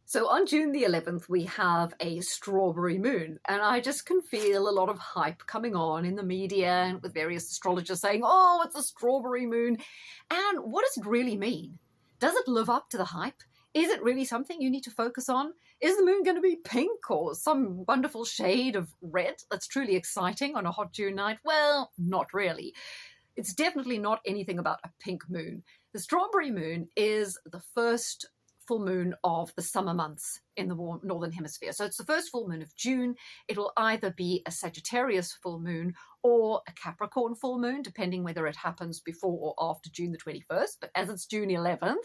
So on June the 11th, we have a strawberry moon, and I just can feel a lot of hype coming on in the media and with various astrologers saying, oh, it's a strawberry moon. And what does it really mean? Does it live up to the hype? Is it really something you need to focus on? Is the moon going to be pink or some wonderful shade of red that's truly exciting on a hot June night? Well, not really. It's definitely not anything about a pink moon. The strawberry moon is the first full moon of the summer months in the warm northern hemisphere. So it's the first full moon of June. It will either be a Sagittarius full moon or a Capricorn full moon, depending whether it happens before or after June the 21st. But as it's June 11th,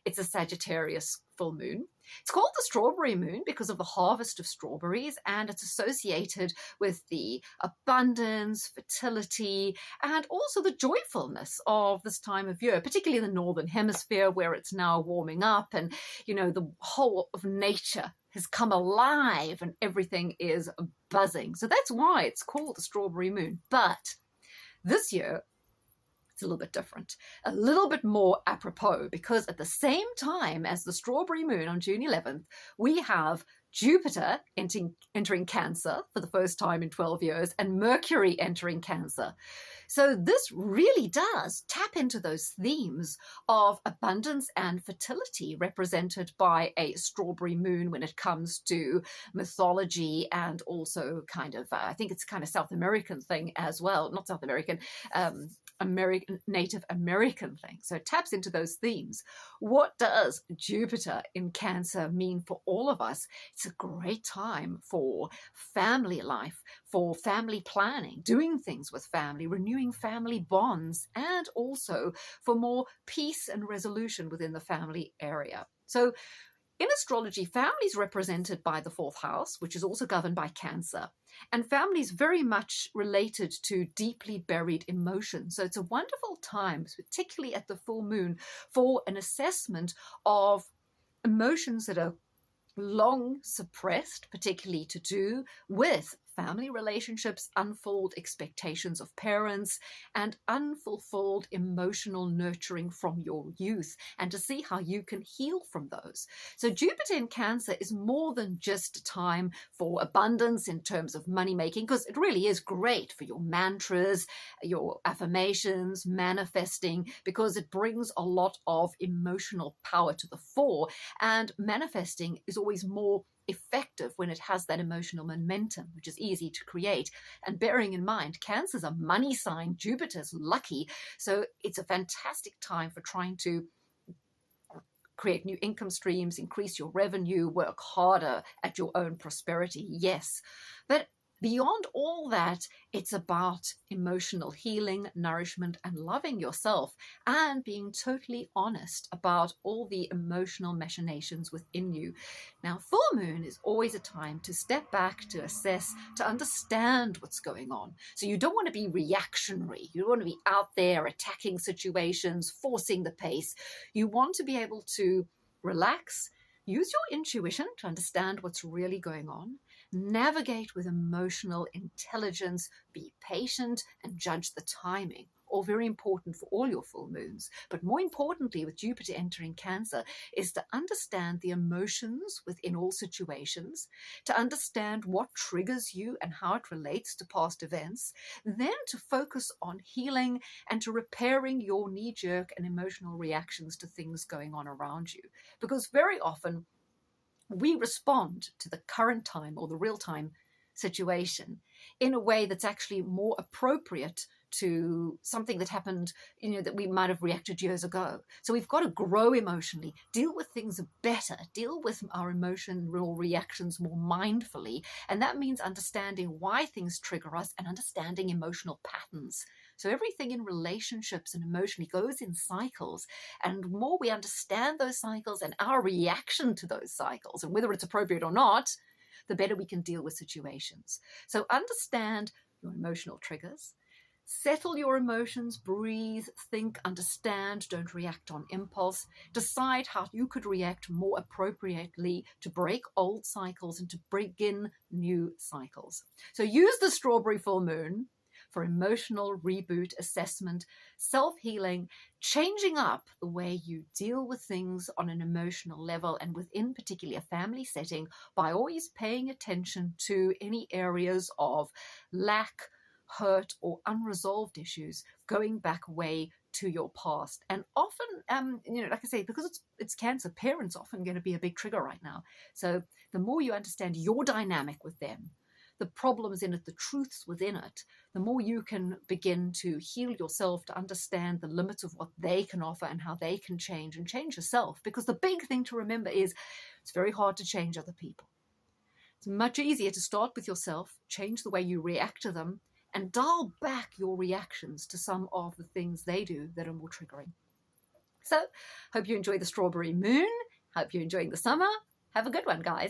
it's a Sagittarius full moon. It's called the strawberry moon because of the harvest of strawberries, and it's associated with the abundance, fertility, and also the joyfulness of this time of year, particularly in the northern hemisphere where it's now warming up and, the whole of nature has come alive and everything is buzzing. So that's why it's called the strawberry moon. But this year, it's a little bit different, a little bit more apropos, because at the same time as the strawberry moon on June 11th, we have Jupiter entering Cancer for the first time in 12 years and Mercury entering Cancer. So this really does tap into those themes of abundance and fertility represented by a strawberry moon when it comes to mythology and also I think it's kind of South American thing as well, not South American, Native American thing. So it taps into those themes. What does Jupiter in Cancer mean for all of us? It's a great time for family life, for family planning, doing things with family, renewing family bonds, and also for more peace and resolution within the family area. So in astrology, family is represented by the fourth house, which is also governed by Cancer. And family is very much related to deeply buried emotions. So it's a wonderful time, particularly at the full moon, for an assessment of emotions that are long suppressed, particularly to do with family relationships, unfulfilled expectations of parents, and unfulfilled emotional nurturing from your youth, and to see how you can heal from those. So Jupiter in Cancer is more than just a time for abundance in terms of money making, because it really is great for your mantras, your affirmations, manifesting, because it brings a lot of emotional power to the fore, and manifesting is always more effective when it has that emotional momentum, which is easy to create. And bearing in mind, Cancer's a money sign, Jupiter's lucky, so it's a fantastic time for trying to create new income streams, increase your revenue, work harder at your own prosperity, yes. But beyond all that, it's about emotional healing, nourishment, and loving yourself, and being totally honest about all the emotional machinations within you. Now, full moon is always a time to step back, to assess, to understand what's going on. So you don't want to be reactionary. You don't want to be out there attacking situations, forcing the pace. You want to be able to relax, use your intuition to understand what's really going on, navigate with emotional intelligence, be patient, and judge the timing. All very important for all your full moons. But more importantly, with Jupiter entering Cancer, is to understand the emotions within all situations, to understand what triggers you and how it relates to past events, then to focus on healing and to repairing your knee-jerk and emotional reactions to things going on around you. Because very often, we respond to the current time or the real-time situation in a way that's actually more appropriate to something that happened, that we might have reacted years ago. So we've got to grow emotionally, deal with things better, deal with our emotional reactions more mindfully. And that means understanding why things trigger us and understanding emotional patterns. So everything in relationships and emotionally goes in cycles. And the more we understand those cycles and our reaction to those cycles, and whether it's appropriate or not, the better we can deal with situations. So understand your emotional triggers. Settle your emotions, breathe, think, understand, don't react on impulse. Decide how you could react more appropriately to break old cycles and to begin new cycles. So use the strawberry full moon for emotional reboot, assessment, self-healing, changing up the way you deal with things on an emotional level, and within particularly a family setting, by always paying attention to any areas of lack, hurt, or unresolved issues going back way to your past. And often, like I say, because it's cancer, parents are often going to be a big trigger right now. So the more you understand your dynamic with them, the problems in it, the truths within it, the more you can begin to heal yourself, to understand the limits of what they can offer and how they can change, and change yourself. Because the big thing to remember is it's very hard to change other people. It's much easier to start with yourself, change the way you react to them, and dial back your reactions to some of the things they do that are more triggering. So, hope you enjoy the strawberry moon. Hope you're enjoying the summer. Have a good one, guys.